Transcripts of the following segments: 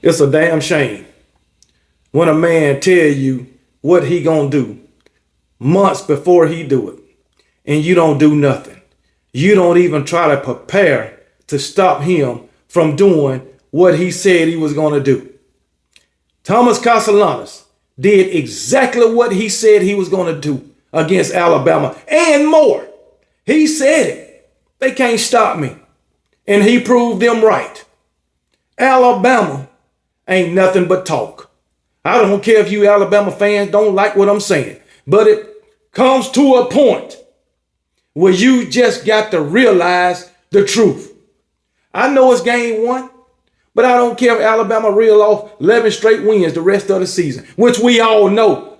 It's a damn shame when a man tell you what he gonna do months before he do it, and you don't do nothing. You don't even try to prepare to stop him from doing what he said he was gonna do. Thomas Castellanos did exactly what he said he was gonna do against Alabama and more. He said it. They can't stop me. And he proved them right. Alabama ain't nothing but talk. I don't care if you Alabama fans don't like what I'm saying, but it comes to a point where you just got to realize the truth. I know it's game one, but I don't care if Alabama reel off 11 straight wins the rest of the season, which we all know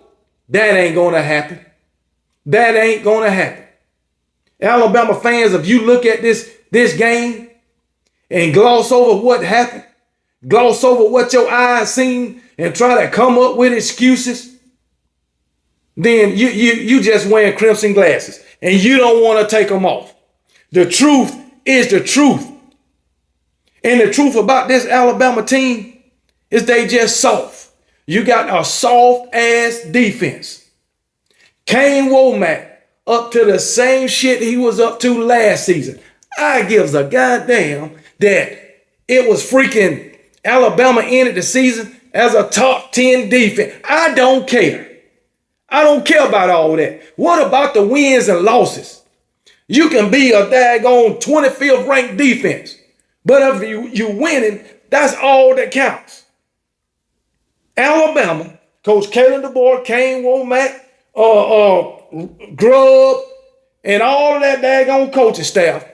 that ain't going to happen. That ain't going to happen. Alabama fans, if you look at this game and gloss over what happened, gloss over what your eyes seen, and try to come up with excuses, then you just wearing crimson glasses and you don't want to take them off. The truth is the truth. And the truth about this Alabama team is they just soft. You got a soft ass defense. Kane Wommack up to the same shit he was up to last season. I gives a goddamn that it was freaking Alabama ended the season as a top 10 defense. I don't care. I don't care about all that. What about the wins and losses? You can be a daggone 25th ranked defense, but if you winning, that's all that counts. Alabama, Coach Kalen DeBoer, Kane Wommack, Grubb, and all of that daggone coaching staff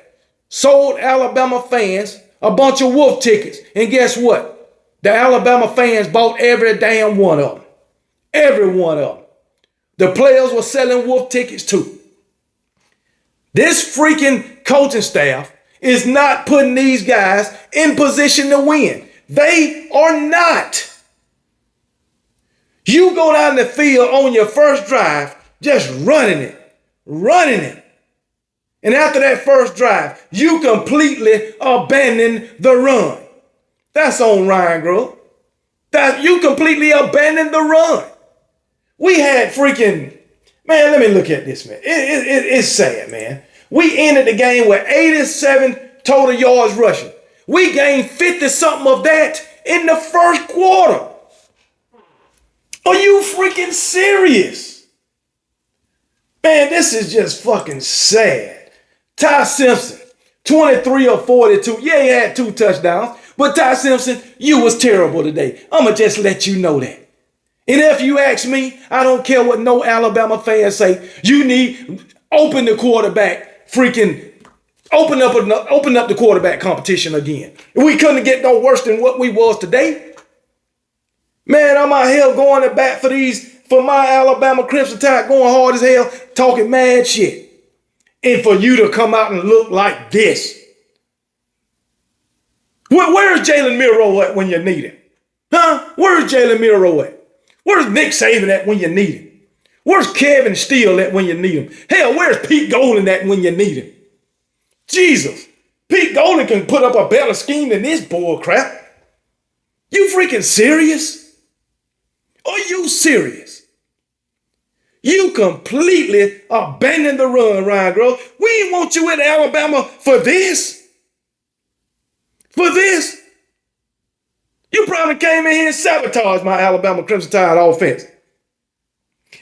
sold Alabama fans a bunch of wolf tickets. And guess what? The Alabama fans bought every damn one of them. Every one of them. The players were selling wolf tickets too. This freaking coaching staff is not putting these guys in position to win. They are not. You go down the field on your first drive, just running it. And after that first drive, you completely abandon the run. That's on Ryan Grubb. That you completely abandoned the run. We had freaking, man, let me look at this, man. It's sad, man. We ended the game with 87 total yards rushing. We gained 50-something of that in the first quarter. Are you freaking serious? Man, this is just fucking sad. Ty Simpson, 23 of 42. Yeah, he had 2 touchdowns. But Ty Simpson, you was terrible today. I'ma just let you know that. And if you ask me, I don't care what no Alabama fans say. You need open the quarterback, freaking open up the quarterback competition again. We couldn't get no worse than what we was today. Man, I'm out here going to bat for my Alabama Crimson Tide, going hard as hell, talking mad shit. And for you to come out and look like this. Where's Jalen Milroe at when you need him? Huh? Where's Jalen Milroe at? Where's Nick Saban at when you need him? Where's Kevin Steele at when you need him? Hell, where's Pete Golding at when you need him? Jesus. Pete Golding can put up a better scheme than this bull crap. You freaking serious? Are you serious? You completely abandoned the run, Ryan Grubb. We didn't want you in Alabama for this. For this. You probably came in here and sabotaged my Alabama Crimson Tide offense.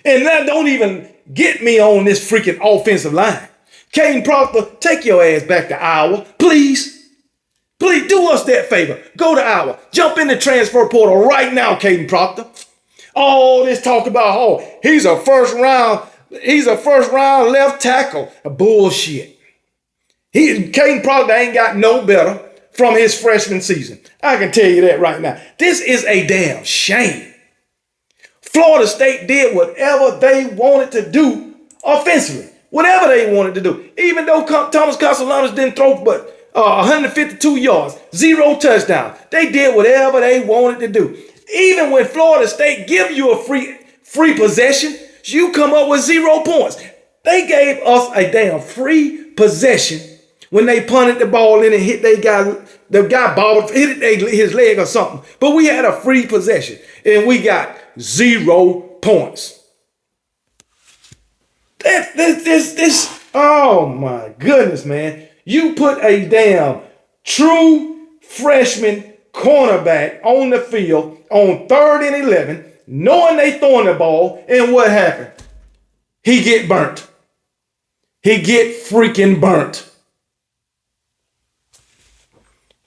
And that don't even get me on this freaking offensive line. Caden Proctor, take your ass back to Iowa, please. Please do us that favor. Go to Iowa. Jump in the transfer portal right now, Caden Proctor. All this talk about, he's a first round left tackle. Bullshit. Caden Proctor ain't got no better from his freshman season. I can tell you that right now. This is a damn shame. Florida State did whatever they wanted to do offensively. Whatever they wanted to do. Even though Thomas Castellanos didn't throw but 152 yards, 0 touchdowns. They did whatever they wanted to do. Even when Florida State give you a free possession, you come up with 0 points. They gave us a damn free possession when they punted the ball in and hit the guy bobbled, hit his leg or something. But we had a free possession and we got 0 points. Oh my goodness, man. You put a damn true freshman cornerback on the field on 3rd and 11, knowing they throwing the ball, and what happened? He get burnt. He get freaking burnt.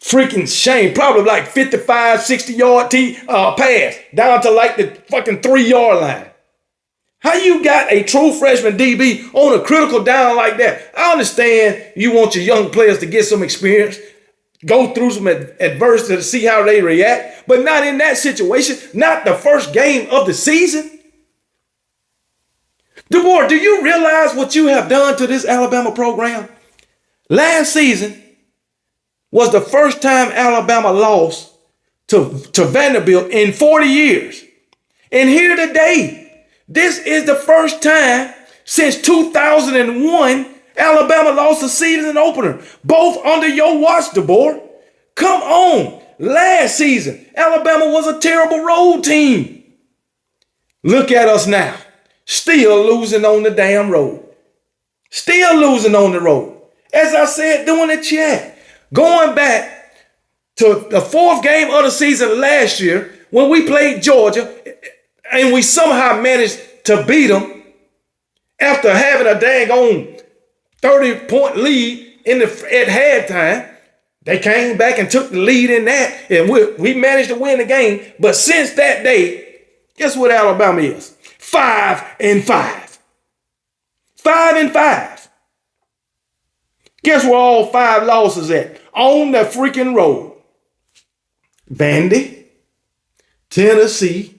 Freaking shame. Probably like 55, 60-yard pass down to like the fucking 3-yard line. How you got a true freshman DB on a critical down like that? I understand you want your young players to get some experience, go through some adversity to see how they react, but not in that situation, not the first game of the season. DeBoer, do you realize what you have done to this Alabama program? Last season was the first time Alabama lost to Vanderbilt in 40 years. And here today, this is the first time since 2001 Alabama lost a season opener, both under your watch, DeBoer. Come on. Last season, Alabama was a terrible road team. Look at us now. Still losing on the damn road. Still losing on the road. As I said during the chat, going back to the 4th game of the season last year when we played Georgia and we somehow managed to beat them after having a dang on 30-point lead at halftime. They came back and took the lead in that, and we managed to win the game. But since that day, guess what Alabama is? 5-5. 5-5. Guess where all 5 losses at? On the freaking road. Vandy, Tennessee,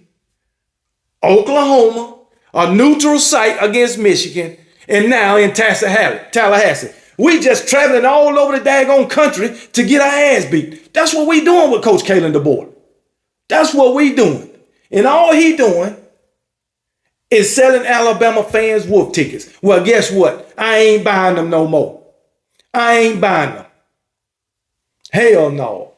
Oklahoma, a neutral site against Michigan, and now in Tallahassee. We just traveling all over the daggone country to get our ass beat. That's what we doing with Coach Kalen DeBoer. That's what we doing. And all he doing is selling Alabama fans wolf tickets. Well, guess what? I ain't buying them no more. I ain't buying them. Hell no.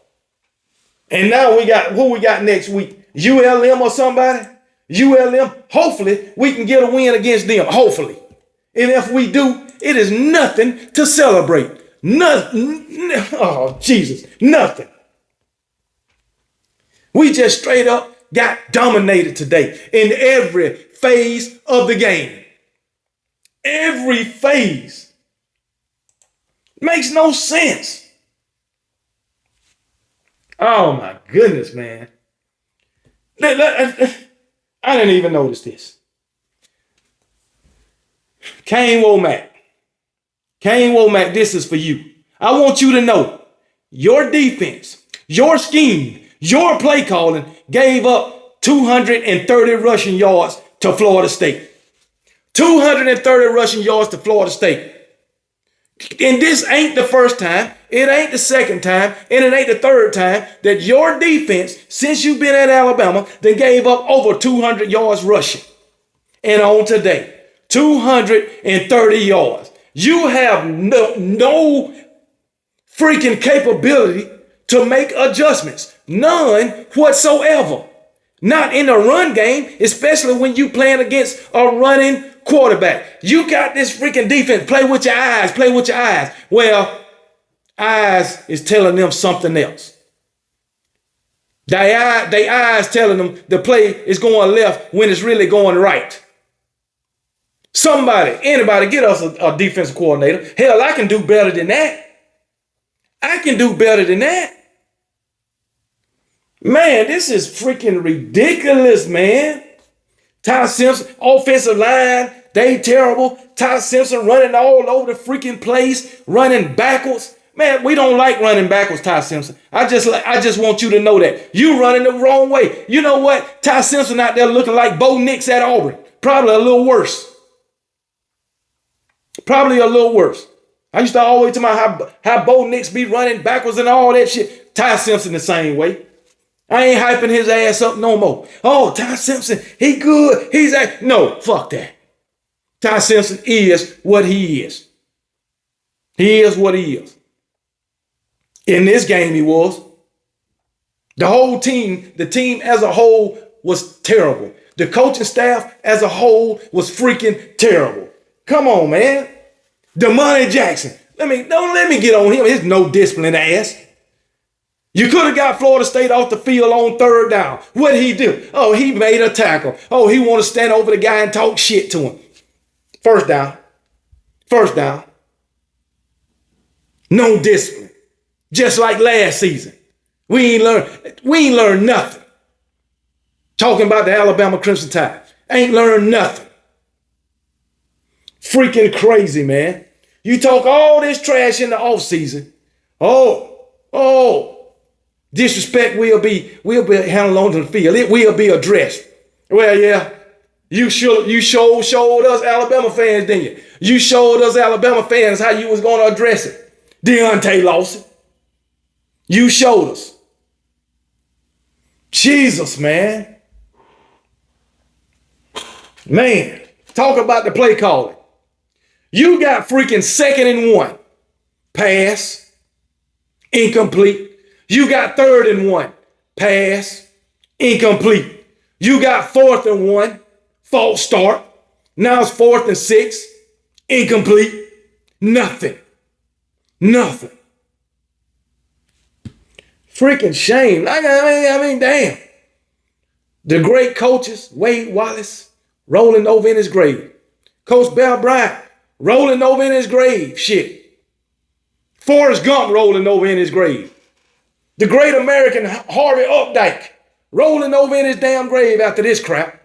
And now who we got next week? ULM or somebody? ULM. Hopefully we can get a win against them. Hopefully. And if we do, it is nothing to celebrate. Nothing. Oh, Jesus. Nothing. We just straight up got dominated today in every phase of the game. Every phase. Makes no sense. Oh my goodness, man. I didn't even notice this. Kane Wommack. Kane Wommack, this is for you. I want you to know your defense, your scheme, your play calling gave up 230 rushing yards to Florida State. 230 rushing yards to Florida State. And this ain't the first time, it ain't the second time, and it ain't the third time that your defense, since you've been at Alabama, that gave up over 200 yards rushing. And on today, 230 yards. You have no freaking capability to make adjustments. None whatsoever. Not in the run game, especially when you playing against a running quarterback. You got this freaking defense. Play with your eyes. Play with your eyes. Well, eyes is telling them something else. They eyes telling them the play is going left when it's really going right. Anybody, get us a defensive coordinator. Hell, I can do better than that. I can do better than that. Man, this is freaking ridiculous, man. Ty Simpson, offensive line, they terrible. Ty Simpson running all over the freaking place, running backwards. Man, we don't like running backwards, Ty Simpson. I just want you to know that. You running the wrong way. You know what? Ty Simpson out there looking like Bo Nix at Auburn. Probably a little worse. Probably a little worse. I used to always tell my how Bo Nix be running backwards and all that shit. Ty Simpson the same way. I ain't hyping his ass up no more. Oh, Ty Simpson, he good. No, fuck that. Ty Simpson is what he is. He is what he is. In this game, he was. The whole team, the team as a whole was terrible. The coaching staff as a whole was freaking terrible. Come on, man. Damani Jackson. Don't let me get on him. He's no discipline ass. You could have got Florida State off the field on third down. What'd he do? Oh, he made a tackle. Oh, he want to stand over the guy and talk shit to him. First down. First down. No discipline. Just like last season. We ain't learned nothing. Talking about the Alabama Crimson Tide. Ain't learned nothing. Freaking crazy, man. You talk all this trash in the offseason. Disrespect will be handled on the field. It will be addressed. Well, yeah. You showed us Alabama fans, didn't you? You showed us Alabama fans how you was going to address it. Deontay Lawson. You showed us. Jesus, man. Man, talk about the play calling. You got freaking 2nd and 1. Pass. Incomplete. You got 3rd and 1. Pass. Incomplete. You got 4th and 1. False start. Now it's 4th and 6. Incomplete. Nothing. Freaking shame. I mean, damn. The great coaches, Wade Wallace, rolling over in his grave. Coach Bell Bryant, rolling over in his grave. Shit. Forrest Gump rolling over in his grave. The great American Harvey Updike rolling over in his damn grave after this crap.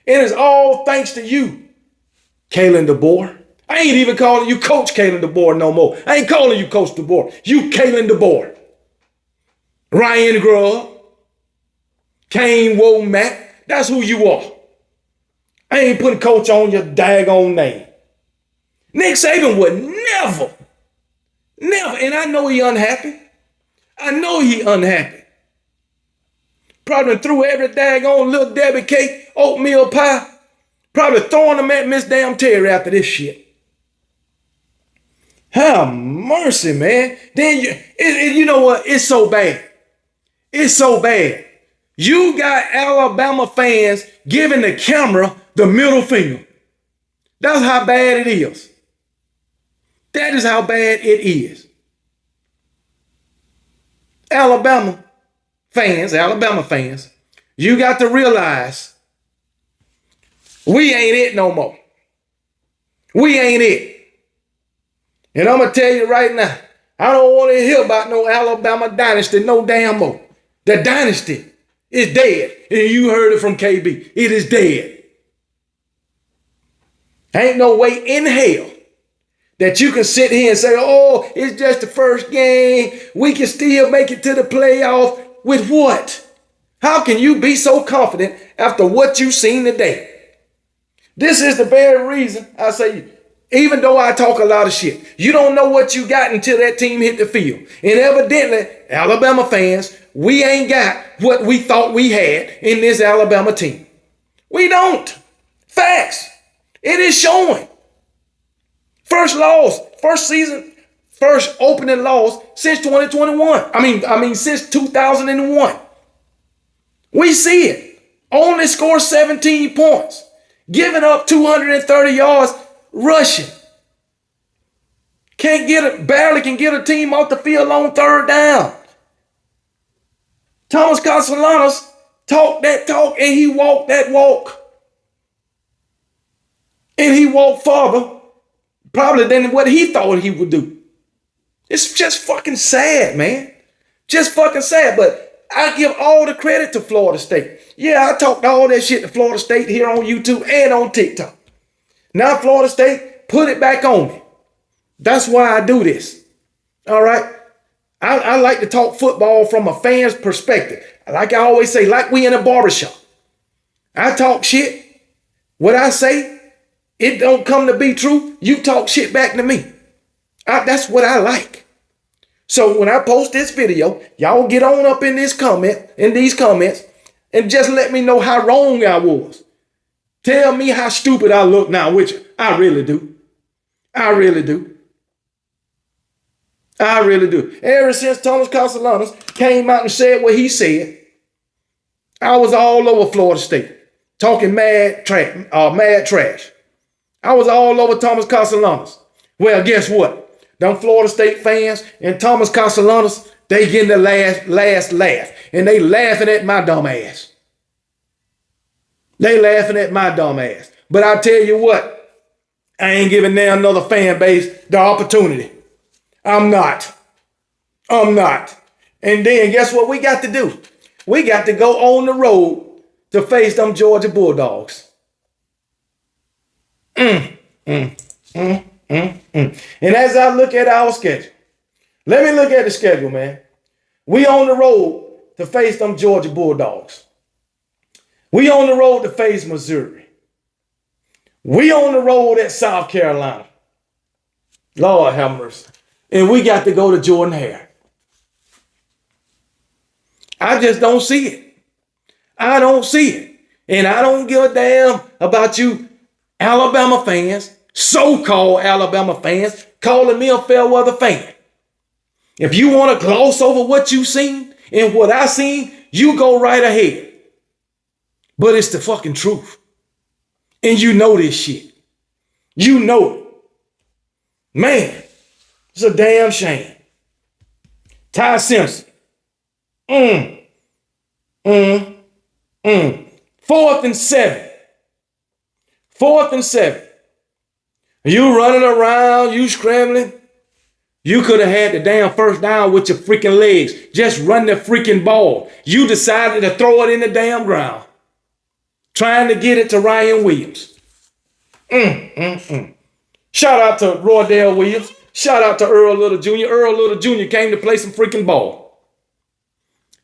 And it's all thanks to you, Kalen DeBoer. I ain't even calling you Coach Kalen DeBoer no more. I ain't calling you Coach DeBoer. You Kalen DeBoer. Ryan Grubb. Kane Wommack. That's who you are. I ain't putting coach on your daggone name. Nick Saban would never. And I know he unhappy. Probably threw every daggone little Debbie cake, oatmeal pie. Probably throwing them at Miss Damn Terry after this shit. Have mercy, man. Then you know what? It's so bad. It's so bad. You got Alabama fans giving the camera the middle finger. That's how bad it is. That is how bad it is. Alabama fans, you got to realize we ain't it no more. We ain't it. And I'm going to tell you right now, I don't want to hear about no Alabama dynasty no damn more. The dynasty is dead. And you heard it from KB. It is dead. Ain't no way in hell that you can sit here and say, oh, it's just the first game. We can still make it to the playoff. With what? How can you be so confident after what you've seen today? This is the very reason I say, even though I talk a lot of shit, you don't know what you got until that team hit the field. And evidently, Alabama fans, we ain't got what we thought we had in this Alabama team. We don't. Facts. It is showing. First loss, first season, first opening loss since 2021. I mean since 2001. We see it. Only scored 17 points. Giving up 230 yards rushing. Barely can get a team off the field on third down. Thomas Castellanos talked that talk and he walked that walk. And he walked farther probably than what he thought he would do. It's just fucking sad, man. Just fucking sad. But I give all the credit to Florida State. Yeah, I talked all that shit to Florida State here on YouTube and on TikTok. Now Florida State, put it back on me. That's why I do this. All right? I like to talk football from a fan's perspective. Like I always say, like we in a barbershop. I talk shit. What I say, it don't come to be true. You talk shit back to me. That's what I like. So when I post this video, y'all get on up in these comments, and just let me know how wrong I was. Tell me how stupid I look now, which I really do. I really do. I really do. Ever since Thomas Castellanos came out and said what he said, I was all over Florida State talking mad trash. I was all over Thomas Castellanos. Well, guess what? Them Florida State fans and Thomas Castellanos, they getting the last laugh. And they laughing at my dumb ass. They laughing at my dumb ass. But I tell you what, I ain't giving now another fan base the opportunity. I'm not. And then guess what we got to do? We got to go on the road to face them Georgia Bulldogs. And as I look at our schedule, let me look at the schedule, man. We on the road to face them Georgia Bulldogs. We on the road to face Missouri. We on the road at South Carolina. Lord have mercy. And we got to go to Jordan Hare. I just don't see it. I don't see it. And I don't give a damn about you Alabama fans, so-called Alabama fans, calling me a fair weather fan. If you want to gloss over what you seen and what I seen, you go right ahead. But it's the fucking truth. And you know this shit. You know it. Man, it's a damn shame. Ty Simpson. 4th and 7. 4th and 7. You running around, you scrambling. You could have had the damn first down with your freaking legs. Just run the freaking ball. You decided to throw it in the damn ground. Trying to get it to Ryan Williams. Shout out to Roydell Williams. Shout out to Earl Little Jr. Earl Little Jr. came to play some freaking ball.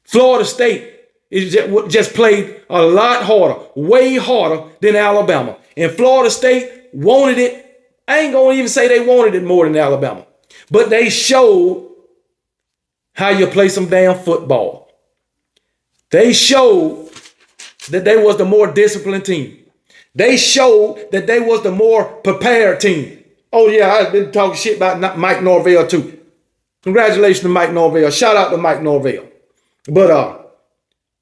Florida State just played a lot harder, way harder than Alabama. And Florida State wanted it. I ain't going to even say they wanted it more than Alabama. But they showed how you play some damn football. They showed that they was the more disciplined team. They showed that they was the more prepared team. Oh yeah, I've been talking shit about Mike Norvell too. Congratulations to Mike Norvell. Shout out to Mike Norvell. But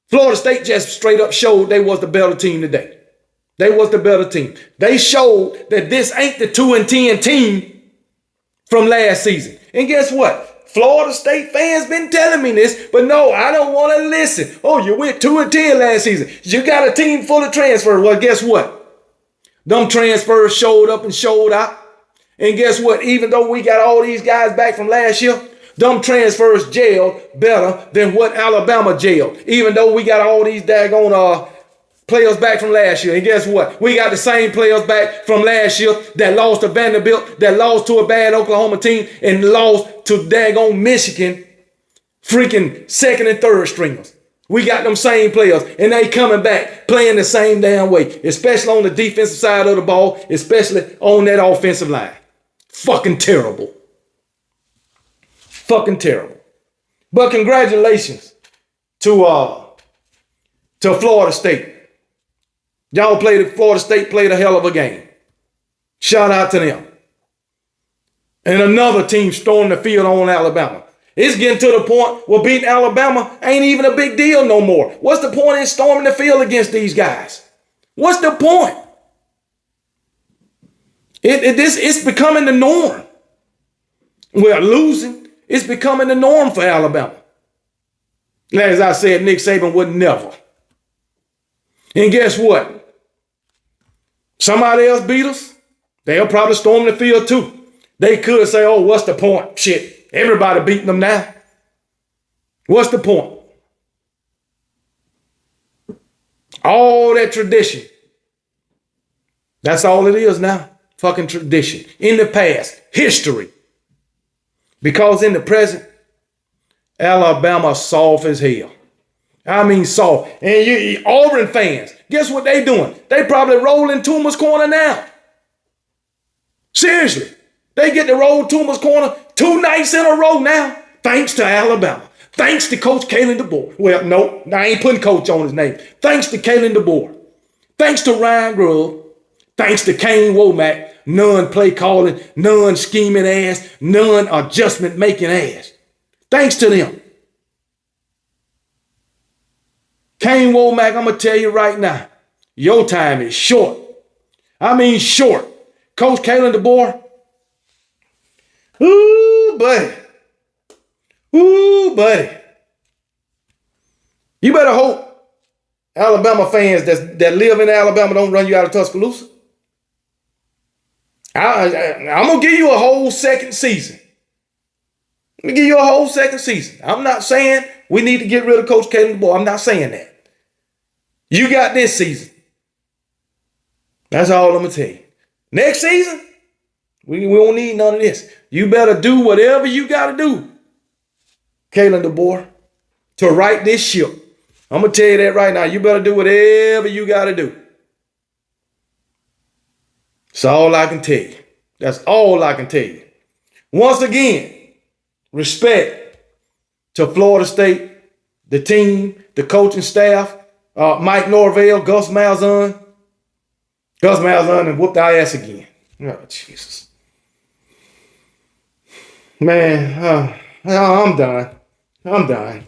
Florida State just straight up showed they was the better team today. They was the better team. They showed that this ain't the 2-10 team from last season. And guess what? Florida State fans been telling me this, but no, I don't want to listen. Oh, you went 2-10 last season. You got a team full of transfers. Well, guess what? Them transfers showed up and showed out. And guess what? Even though we got all these guys back from last year, them transfers jailed better than what Alabama jailed. Even though we got all these daggone players back from last year. And guess what? We got the same players back from last year that lost to Vanderbilt, that lost to a bad Oklahoma team, and lost to daggone Michigan, freaking second and third stringers. We got them same players, and they coming back playing the same damn way, especially on the defensive side of the ball, especially on that offensive line. Fucking terrible. Fucking terrible. But congratulations to Florida State. Florida State played a hell of a game. Shout out to them. And another team stormed the field on Alabama. It's getting to the point where beating Alabama ain't even a big deal no more. What's the point in storming the field against these guys? What's the point? It's becoming the norm. We're losing. It's becoming the norm for Alabama. As I said, Nick Saban would never. And guess what? Somebody else beat us. They'll probably storm the field too. They could say, oh, what's the point? Shit, everybody beating them now. What's the point? All that tradition. That's all it is now. Fucking tradition. In the past, history. Because in the present, Alabama soft as hell. I mean soft. And you Auburn fans, guess what they doing? They probably rolling Toomer's corner now. Seriously. They get to roll Toomer's corner 2 nights in a row now, thanks to Alabama. Thanks to Coach Kalen DeBoer. Well, no, I ain't putting coach on his name. Thanks to Kalen DeBoer. Thanks to Ryan Grubb. Thanks to Kane Wommack, none play calling, none scheming ass, none adjustment making ass. Thanks to them. Kane Wommack, I'm going to tell you right now, your time is short. I mean short. Coach Kalen DeBoer. Ooh, buddy. Ooh, buddy. You better hope Alabama fans that live in Alabama don't run you out of Tuscaloosa. I'm going to give you a whole second season. I'm going to give you a whole second season. I'm not saying we need to get rid of Coach Kalen DeBoer. I'm not saying that. You got this season. That's all I'm going to tell you. Next season, we don't need none of this. You better do whatever you got to do, Kalen DeBoer, to right this ship. I'm going to tell you that right now. You better do whatever you got to do. That's all I can tell you. That's all I can tell you. Once again, respect to Florida State, the team, the coaching staff, Mike Norvell, Gus Malzahn. Gus Malzahn and whooped our ass again. Oh, Jesus. Man, I'm done. I'm done.